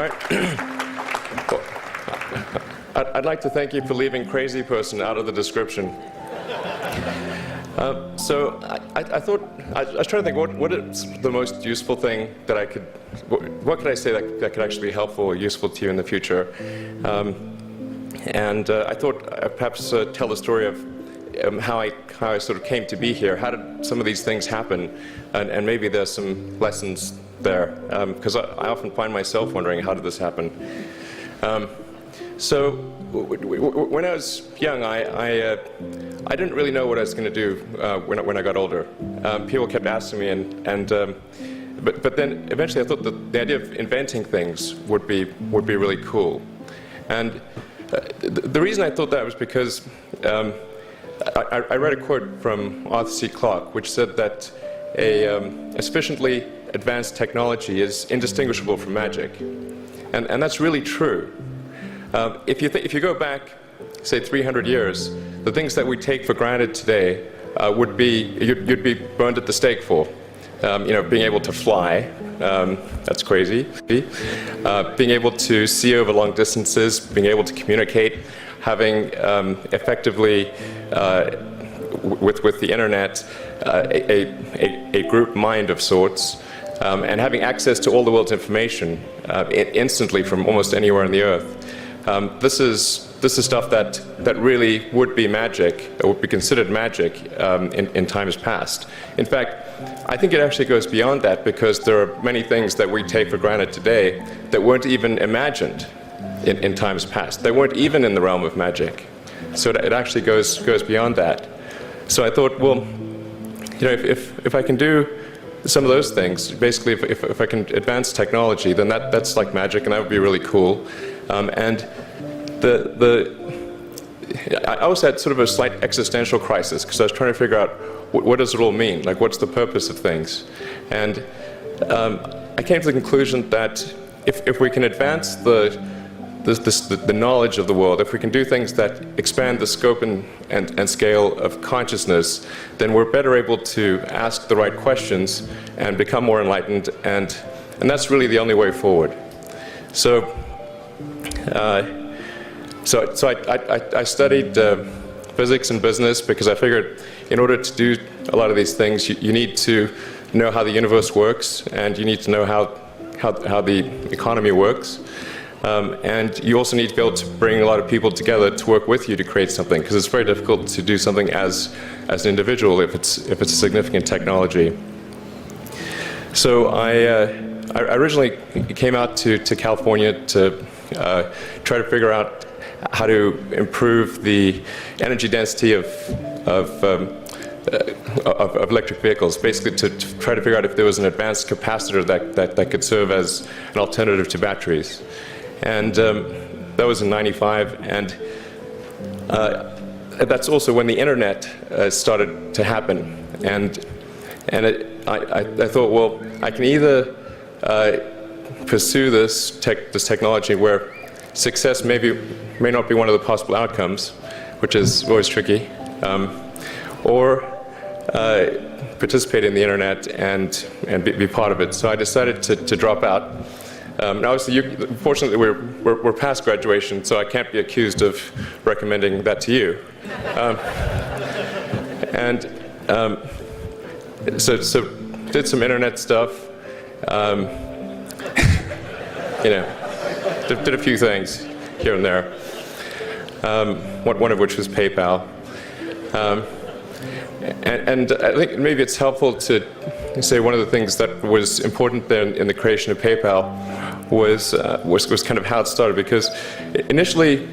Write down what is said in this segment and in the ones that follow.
right. Well, I'd like to thank you for leaving crazy person out of the description. So I thought, I was trying to think what is the most useful thing that I could, what could I say that could actually be helpful or useful to you in the future? And I thought I'd perhaps tell the story of how I sort of came to be here. How did some of these things happen? And maybe there's some lessons there, because I often find myself wondering, how did this happen? So when I was young, I didn't really know what I was going to do when I got older. People kept asking me, but then eventually I thought that the idea of inventing things would be really cool. And the reason I thought that was because I read a quote from Arthur C. Clarke, which said that a sufficiently advanced technology is indistinguishable from magic, and that's really true. If you go back, say 300 years, the things that we take for granted today would be you'd be burned at the stake for. Being able to fly, that's crazy. Being able to see over long distances, being able to communicate, having effectively with the internet a group mind of sorts, and having access to all the world's information instantly from almost anywhere on the earth. This is stuff that really would be magic, or would be considered magic in times past. In fact, I think it actually goes beyond that, because there are many things that we take for granted today that weren't even imagined in times past. They weren't even in the realm of magic. So it actually goes beyond that. So I thought, well, if I can do some of those things, basically if I can advance technology, then that's like magic, and that would be really cool. And I also had sort of a slight existential crisis, because I was trying to figure out what does it all mean? Like, what's the purpose of things? And I came to the conclusion that if we can advance the knowledge of the world, if we can do things that expand the scope and scale of consciousness, then we're better able to ask the right questions and become more enlightened, and that's really the only way forward. So I studied physics and business, because I figured in order to do a lot of these things, you need to know how the universe works, and you need to know how the economy works. And you also need to be able to bring a lot of people together to work with you to create something, because it's very difficult to do something as an individual if it's a significant technology. So I originally came out to California to try to figure out how to improve the energy density of electric vehicles, basically to try to figure out if there was an advanced capacitor that could serve as an alternative to batteries. And that was in '95, and that's also when the internet started to happen. And I thought, well, I can either pursue this technology where success may not be one of the possible outcomes, which is always tricky, or participate in the internet and be part of it. So I decided to drop out. Now, obviously, fortunately, we're past graduation, so I can't be accused of recommending that to you. So did some internet stuff. Did a few things here and there. One of which was PayPal. And I think maybe it's helpful to say one of the things that was important then in the creation of PayPal was kind of how it started, because initially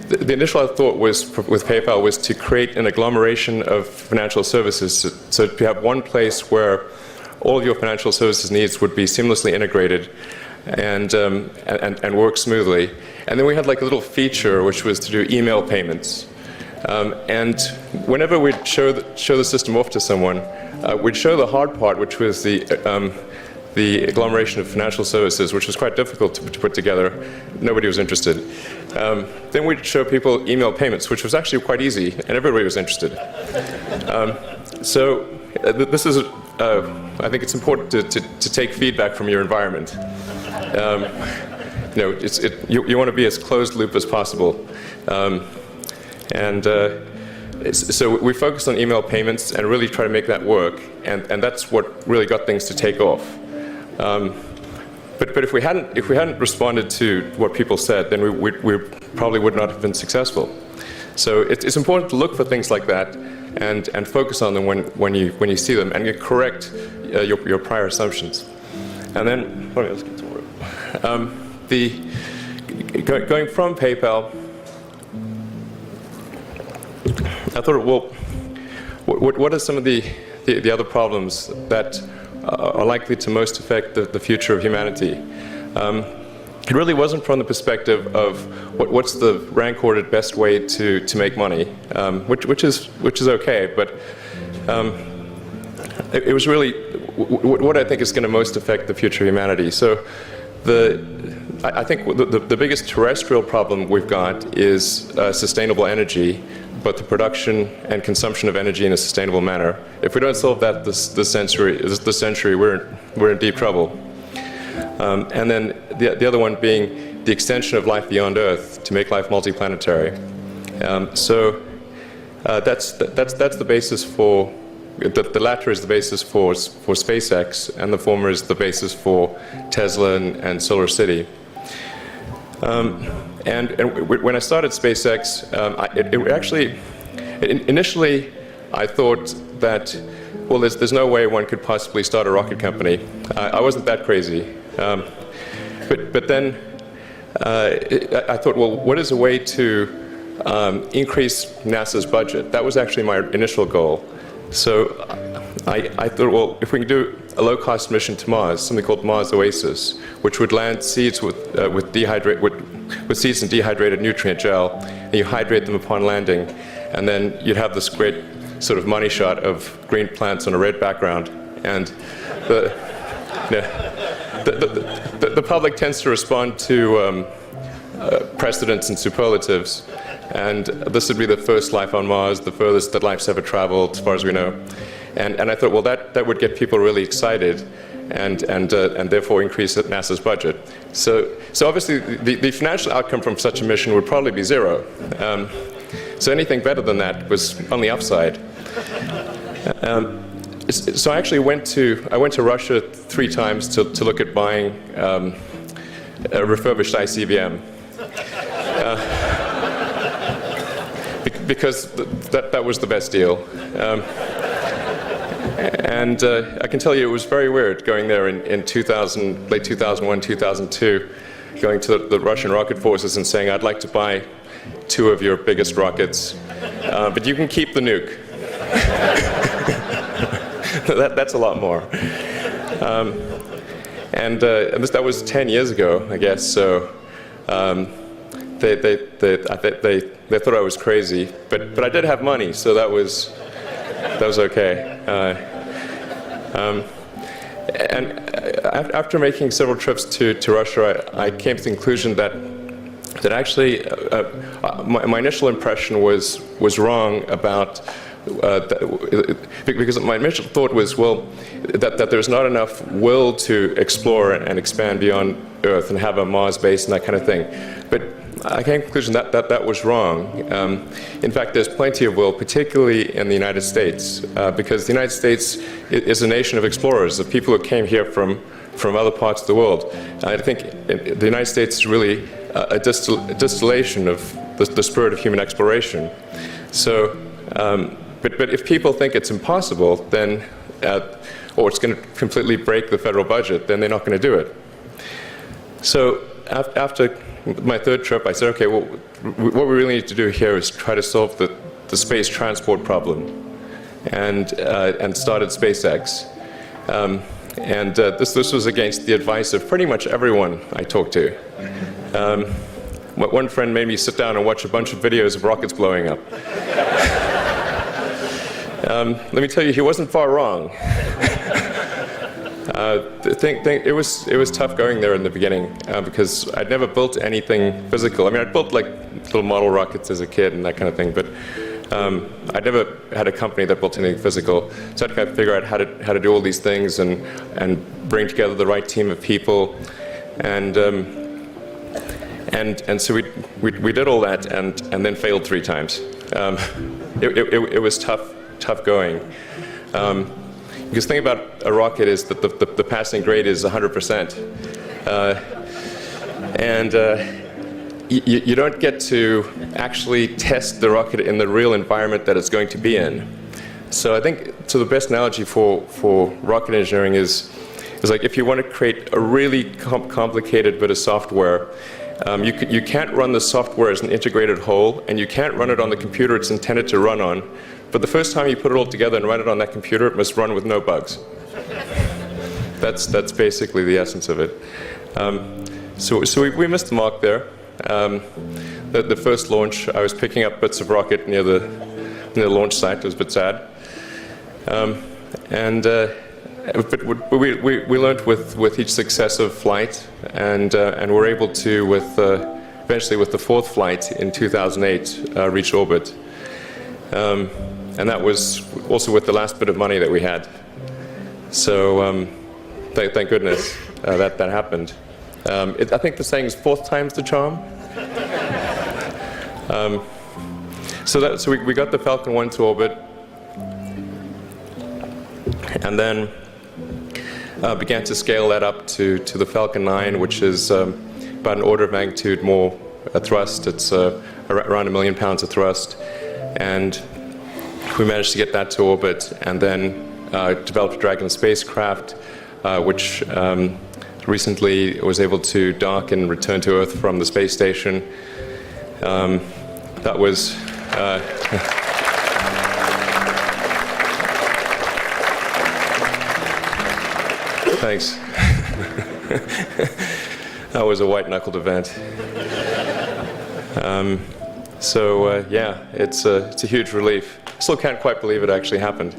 the initial thought was with PayPal was to create an agglomeration of financial services, so to have one place where all of your financial services needs would be seamlessly integrated and work smoothly. And then we had like a little feature which was to do email payments. And whenever we'd show the system off to someone, we'd show the hard part, which was the agglomeration of financial services, which was quite difficult to put together. Nobody was interested. Then we'd show people email payments, which was actually quite easy, and everybody was interested. So this is, I think it's important to take feedback from your environment. you want to be as closed loop as possible. So we focused on email payments and really try to make that work, and that's what really got things to take off. But if we hadn't responded to what people said, then we probably would not have been successful. So it's important to look for things like that and focus on them when you see them, and you correct your prior assumptions. And then let's get some more. Going from PayPal, I thought, well, what are some of the other problems that are likely to most affect the future of humanity? It really wasn't from the perspective of what's the rank-ordered best way to make money, which is okay, but it was really what I think is going to most affect the future of humanity. So I think the biggest terrestrial problem we've got is sustainable energy, but the production and consumption of energy in a sustainable manner. If we don't solve that this century, we're in deep trouble. And then the other one being the extension of life beyond Earth to make life multiplanetary. So that's the basis for. The latter is the basis for SpaceX, and the former is the basis for Tesla and Solar City. And when I started SpaceX, initially I thought that, well, there's no way one could possibly start a rocket company. I wasn't that crazy. But then I thought, well, what is a way to increase NASA's budget? That was actually my initial goal. So I thought, well, if we can do a low-cost mission to Mars, something called Mars Oasis, which would land seeds with seeds and dehydrated nutrient gel, and you hydrate them upon landing, and then you'd have this great sort of money shot of green plants on a red background, and the public tends to respond to precedents and superlatives. And this would be the first life on Mars, the furthest that life's ever traveled, as far as we know. And I thought, well, that would get people really excited, and therefore increase NASA's budget. So obviously, the financial outcome from such a mission would probably be zero. So anything better than that was on the upside. So I actually went to Russia 3 times to look at buying a refurbished ICBM. Because that was the best deal. And I can tell you it was very weird going there in late 2001, 2002, going to the Russian rocket forces and saying, I'd like to buy 2 of your biggest rockets, but you can keep the nuke. That's a lot more. And that was 10 years ago, I guess, so they thought I was crazy, but I did have money, so that was okay. And after making several trips to Russia, I came to the conclusion that actually my initial impression was wrong about. Because my initial thought was, well, that there's not enough will to explore and expand beyond Earth and have a Mars base and that kind of thing. But I came to the conclusion that was wrong. In fact, there's plenty of will, particularly in the United States, because the United States is a nation of explorers, of people who came here from other parts of the world. I think the United States is really a distillation of the spirit of human exploration. So. But if people think it's impossible, then, or it's going to completely break the federal budget, then they're not going to do it. So after my 3rd trip, I said, okay, well, what we really need to do here is try to solve the space transport problem, and started SpaceX. This was against the advice of pretty much everyone I talked to. One friend made me sit down and watch a bunch of videos of rockets blowing up. Let me tell you, he wasn't far wrong. It was tough going there in the beginning because I'd never built anything physical. I mean, I'd built like little model rockets as a kid and that kind of thing, but I'd never had a company that built anything physical. So I had to kind of figure out how to do all these things and bring together the right team of people. And And so we did all that and then failed 3 times. It was tough going. Because the thing about a rocket is that the passing grade is 100%. You don't get to actually test the rocket in the real environment that it's going to be in. So I think the best analogy for rocket engineering is like if you want to create a really complicated bit of software, you can't run the software as an integrated whole, and you can't run it on the computer it's intended to run on. But the first time you put it all together and run it on that computer, it must run with no bugs. That's basically the essence of it. So we missed the mark there. The first launch, I was picking up bits of rocket near the launch site. It was a bit sad. But we learned with each successive flight, and were able to, eventually with the 4th flight in 2008, reach orbit. And that was also with the last bit of money that we had. So thank goodness that happened. I think the saying is 4th time's the charm. So we got the Falcon 1 to orbit, and then began to scale that up to the Falcon 9, which is about an order of magnitude more thrust. It's around 1 million pounds of thrust. And we managed to get that to orbit, and then developed a Dragon spacecraft, which recently was able to dock and return to Earth from the space station. That was thanks. That was a white-knuckled event. Yeah, it's a huge relief. Still can't quite believe it actually happened.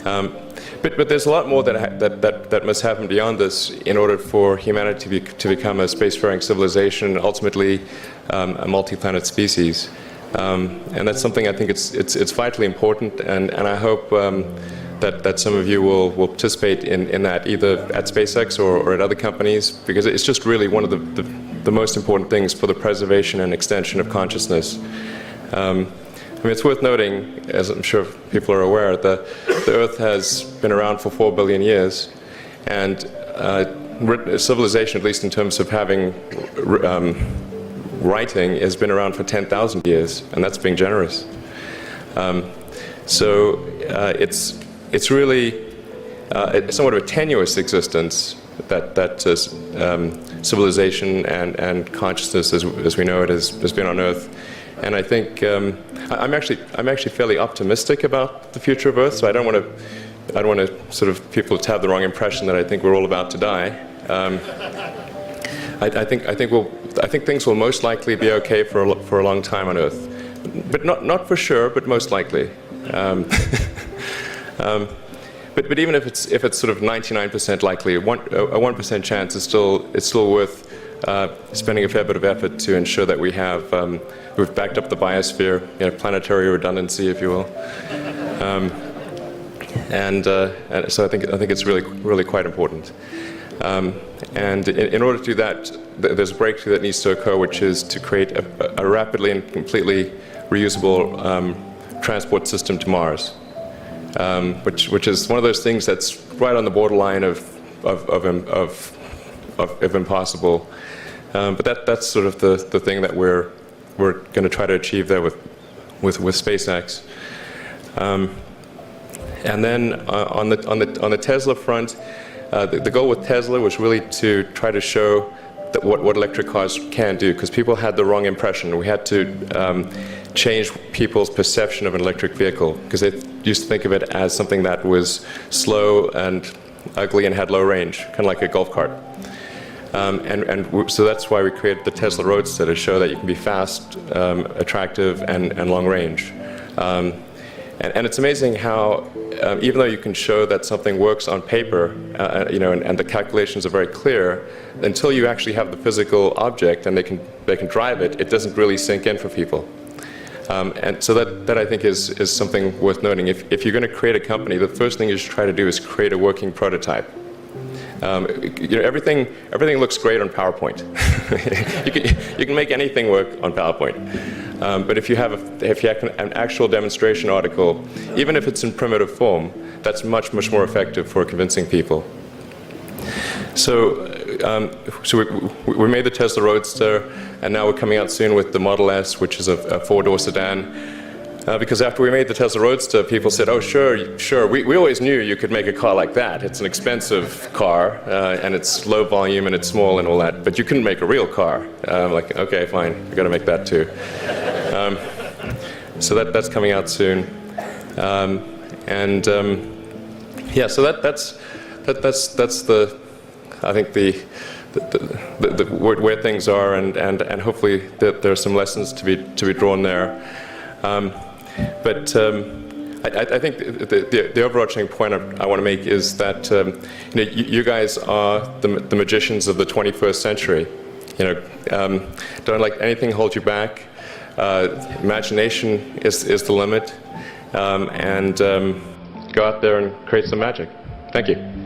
But there's a lot more that must happen beyond this in order for humanity to become a spacefaring civilization, ultimately a multi-planet species. And that's something I think it's vitally important, and I hope that some of you will participate in that, either at SpaceX or at other companies, because it's just really one of the most important things for the preservation and extension of consciousness. I mean, it's worth noting, as I'm sure people are aware, the Earth has been around for 4 billion years, and civilization, at least in terms of having writing, has been around for 10,000 years, and that's being generous. It's really somewhat of a tenuous existence that civilization and consciousness, as we know it, has been on Earth. And I think I'm actually fairly optimistic about the future of Earth. So I don't want to sort of people to have the wrong impression that I think we're all about to die. I think things will most likely be okay for a long time on Earth, but not for sure, but most likely. But even if it's sort of 99% likely, a 1% chance is still worth spending a fair bit of effort to ensure that we've backed up the biosphere, planetary redundancy, if you will. And so I think it's really quite important. And in order to do that, there's a breakthrough that needs to occur, which is to create a rapidly and completely reusable transport system to Mars, which is one of those things that's right on the borderline of impossible. But that's sort of the thing that we're going to try to achieve there with SpaceX. And then on the Tesla front, the goal with Tesla was really to try to show that what electric cars can do, because people had the wrong impression. We had to change people's perception of an electric vehicle, because they used to think of it as something that was slow and ugly and had low range, kind of like a golf cart. So that's why we created the Tesla Roadster, to show that you can be fast, attractive, and long range. And it's amazing how, even though you can show that something works on paper, and the calculations are very clear, until you actually have the physical object and they can drive it, it doesn't really sink in for people. And so that I think is something worth noting. If you're going to create a company, the first thing you should try to do is create a working prototype. Everything looks great on PowerPoint. you can make anything work on PowerPoint. But if you have an actual demonstration article, even if it's in primitive form, that's much more effective for convincing people. So we made the Tesla Roadster, and now we're coming out soon with the Model S, which is a four-door sedan. Because after we made the Tesla Roadster, people said, oh, sure, we always knew you could make a car like that. It's an expensive car, and it's low volume, and it's small, and all that, but you couldn't make a real car. Like, okay, fine, we've got to make that too. So that's coming out soon. Yeah, so that's the, I think where things are, and hopefully there are some lessons to be drawn there. But I think the overarching point I want to make is that you guys are the magicians of the 21st century. Don't let anything hold you back. Imagination is the limit, and go out there and create some magic. Thank you.